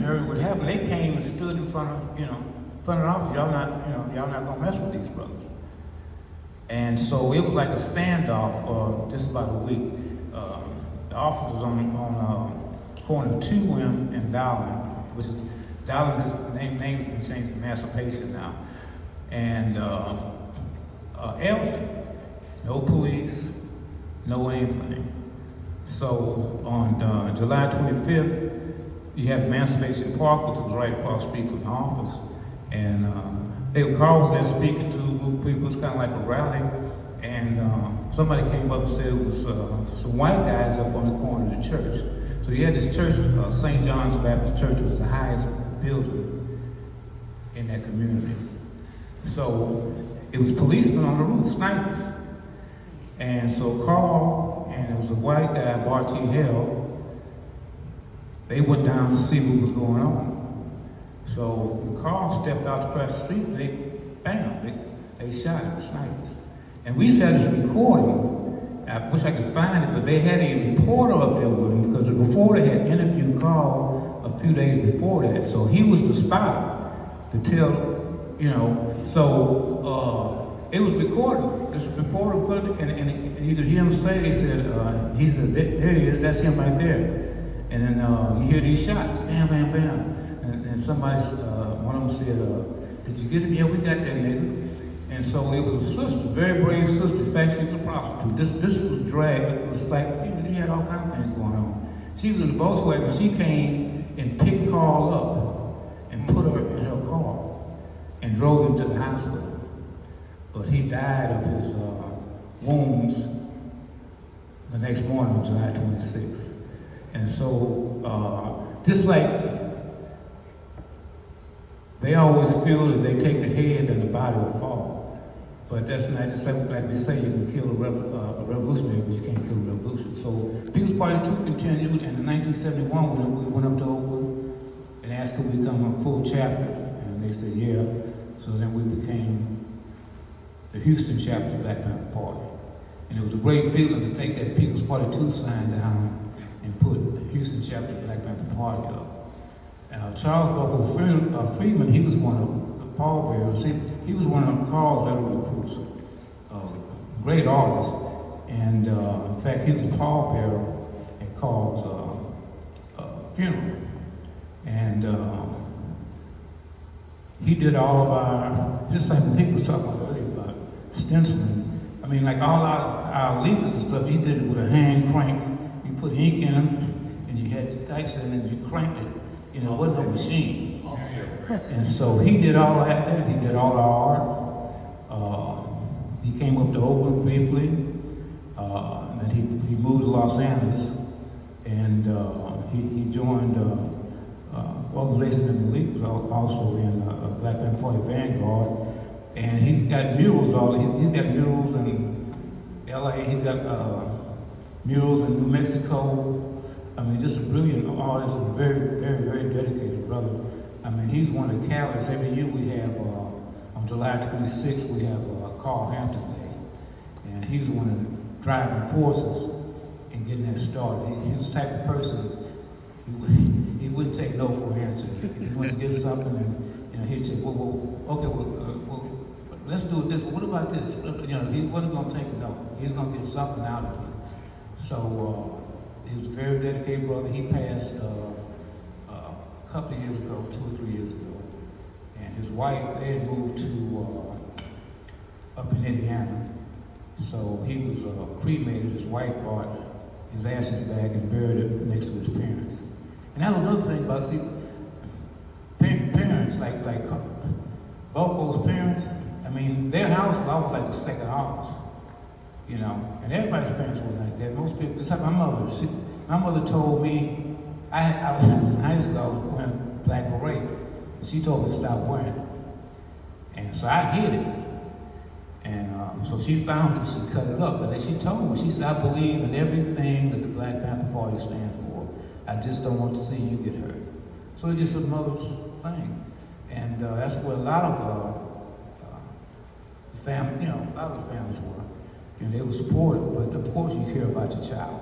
heard what happened. They came and stood in front of, front of the office. Y'all not gonna mess with these brothers. And so it was like a standoff for just about a week. The office was on corner of 2M and Dowling, which is Dowling. His name has been changed to Emancipation now. And Elgin, no police, no anything. So on July 25th, you have Emancipation Park, which was right across the street from the office. And Carl was there speaking to a group of people. It was kind of like a rally. And somebody came up and said it was some white guys up on the corner of the church. So you had this church, St. John's Baptist Church, was the highest building in that community. So it was policemen on the roof, snipers. And so Carl and it was a white guy, Barty Hill, they went down to see what was going on. So when Carl stepped out across the street, they shot him, snipers. And we said this recording. I wish I could find it, but they had a reporter up there with him because the reporter had interviewed Carl a few days before that. So he was the spy to tell, so it was recorded. This reporter put it, and you could hear him say, he said, there he is, that's him right there. And then you hear these shots, bam, bam, bam. And somebody, one of them said, did you get him? Yeah, we got that nigga. And so it was a sister, very brave sister. In fact, she was a prostitute. This was drag. It was like, you had all kinds of things going on. She was in the Volkswagen. She came and picked Carl up and put her in her car and drove him to the hospital. But he died of his wounds the next morning on July 26th. And so, just like they always feel that they take the head and the body will fall. But that's not just like we say, you can kill a revolutionary, but you can't kill a revolution. So People's Party 2 continued, and in 1971, we went up to Oakland and asked could we become a full chapter, and they said yeah. So then we became the Houston chapter of the Black Panther Party. And it was a great feeling to take that People's Party 2 sign down and put the Houston chapter of the Black Panther Party up. Charles Buckley Freeman, he was one of the pallbearers. He was one of Carl's early recruits, great artist. And in fact, he was a pallbearer at Carl's funeral. And he did all of our, just like Nick was talking about earlier about stenciling. I mean, like all our leaflets and stuff, he did it with a hand crank. You put ink in them, and you had the dice in it, and you cranked it. It wasn't no machine. And so he did all that. He did all the art. He came up to Oakland briefly. And he moved to Los Angeles. And he joined organization in the league, was also in Black Panther Party Vanguard. And he's got murals he's got murals in LA, he's got murals in New Mexico. I mean, just a brilliant artist and very, very, very dedicated brother. I mean, he's one of the catalysts. Every year we have, on July 26th, we have Carl Hampton Day. And he was one of the driving forces in getting that started. He was the type of person, he wouldn't take no for an answer. He wanted to get something and he'd say, well, let's do it this way. What about this? He wasn't gonna take no. He was gonna get something out of it. So, he was a very dedicated brother. He passed a couple of years ago, 2 or 3 years ago. And his wife, they had moved to up in Indiana. So he was cremated. His wife brought his ashes back and buried it next to his parents. And that was another thing about, see, parents, like Boco's parents, I mean, their house was always like a second office. And everybody's parents were like that. Most people, just like my mother. My mother told me, I was in high school, I was wearing black beret. And she told me to stop wearing it. And so I hid it. And so she found it, she cut it up. But then she told me, she said, I believe in everything that the Black Panther Party stands for. I just don't want to see you get hurt. So it's just a mother's thing. And that's where a lot of the family, a lot of the families were. And they were supportive, but of course you care about your child.